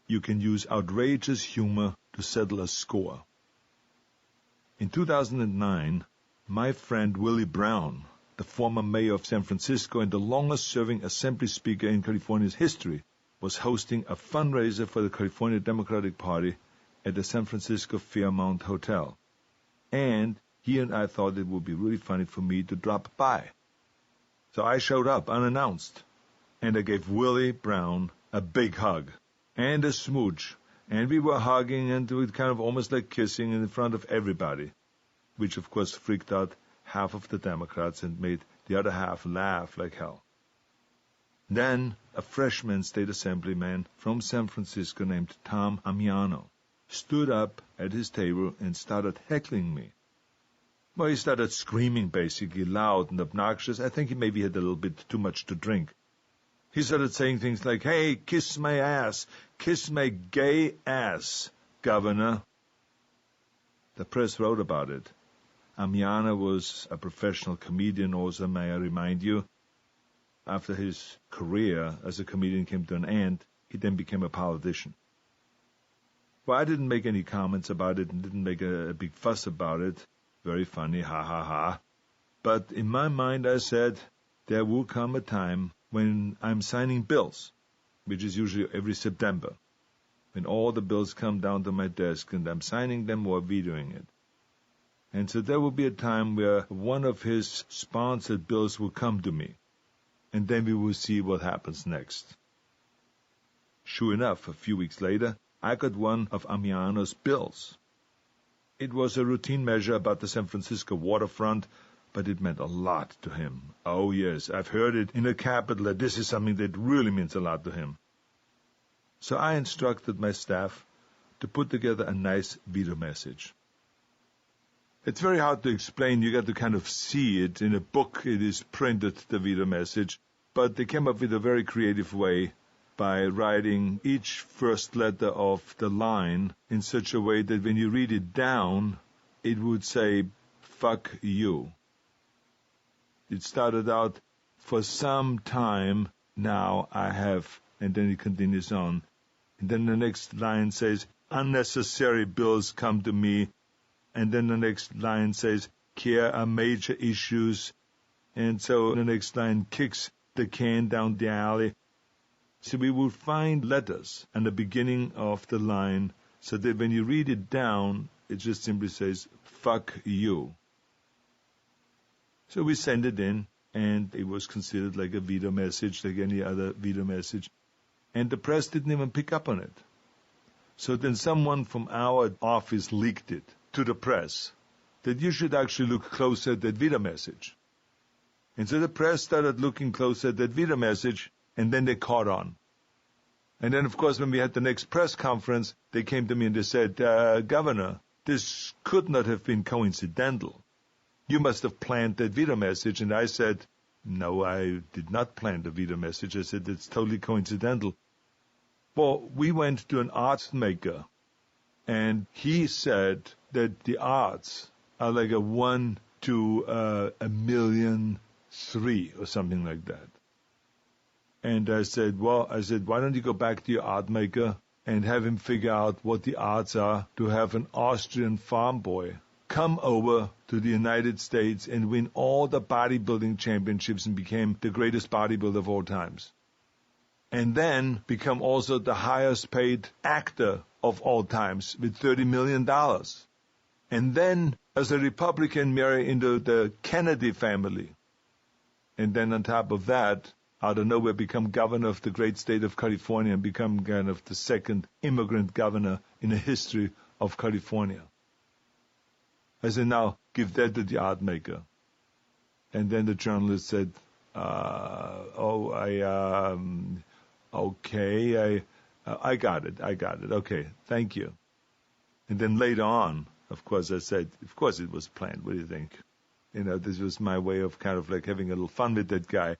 you can use outrageous humor to settle a score. In 2009, my friend Willie Brown, the former mayor of San Francisco and the longest-serving Assembly Speaker in California's history, was hosting a fundraiser for the California Democratic Party at the San Francisco Fairmount Hotel. And he and I thought it would be really funny for me to drop by. So I showed up unannounced, and I gave Willie Brown a big hug and a smooch, and we were hugging and we kind of almost like kissing in front of everybody, which of course freaked out half of the Democrats and made the other half laugh like hell. Then a freshman state assemblyman from San Francisco named Tom Amiano stood up at his table and started heckling me. Well, he started screaming basically, loud and obnoxious. I think he maybe had a little bit too much to drink. He started saying things like, "Hey, kiss my ass, kiss my gay ass, Governor." The press wrote about it. Amiano was a professional comedian also, may I remind you. After his career as a comedian came to an end, he then became a politician. Well, I didn't make any comments about it and didn't make a big fuss about it. Very funny, ha ha ha. But in my mind I said, there will come a time when I'm signing bills, which is usually every September, when all the bills come down to my desk and I'm signing them or vetoing it. And so there will be a time where one of his sponsored bills will come to me, and then we will see what happens next. Sure enough, a few weeks later, I got one of Amiano's bills. It was a routine measure about the San Francisco waterfront, but it meant a lot to him. Oh yes, I've heard it in the Capitol that this is something that really means a lot to him. So I instructed my staff to put together a nice veto message. It's very hard to explain. You got to kind of see it. In a book it is printed, the veto message, but they came up with a very creative way by writing each first letter of the line in such a way that when you read it down, it would say, "Fuck you." It started out, "For some time now I have," and then it continues on. And then the next line says, "Unnecessary bills come to me." And then the next line says, "Care are major issues." And so the next line kicks the can down the alley. So we will find letters at the beginning of the line so that when you read it down, it just simply says, "Fuck you." So we sent it in, and it was considered like a veto message, like any other veto message. And the press didn't even pick up on it. So then someone from our office leaked it to the press, that you should actually look closer at that veto message. And so the press started looking closer at that veto message, and then they caught on. And then, of course, when we had the next press conference, they came to me and they said, "Governor, this could not have been coincidental. You must have planned that veto message." And I said, "No, I did not plan the veto message." I said, "It's totally coincidental." Well, we went to an arts maker, and he said that the odds are like a 1 to 1,000,003 or something like that. And I said, why don't you go back to your art maker and have him figure out what the odds are to have an Austrian farm boy come over to the United States and win all the bodybuilding championships and become the greatest bodybuilder of all times. And then become also the highest paid actor of all times with $30 million. And then, as a Republican, marry into the Kennedy family. And then on top of that, out of nowhere become governor of the great state of California and become kind of the second immigrant governor in the history of California. I said, "Now, give that to the art maker." And then the journalist said, "Okay, I got it. Okay, thank you." And then later on, of course, I said, "Of course it was planned. What do you think?" This was my way of kind of like having a little fun with that guy.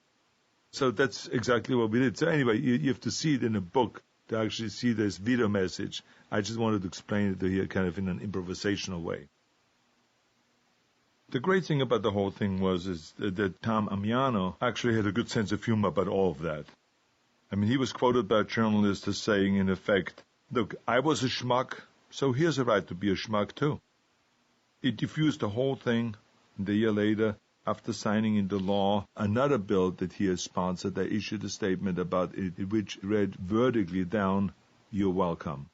So that's exactly what we did. So anyway, you have to see it in a book to actually see this veto message. I just wanted to explain it to you kind of in an improvisational way. The great thing about the whole thing is that Tom Amiano actually had a good sense of humor about all of that. I mean, he was quoted by a journalist as saying, in effect, Look, I was a schmuck, so he has a right to be a schmuck too. It diffused the whole thing, and a year later, after signing into law another bill that he has sponsored, I issued a statement about it, which read vertically down, "You're welcome."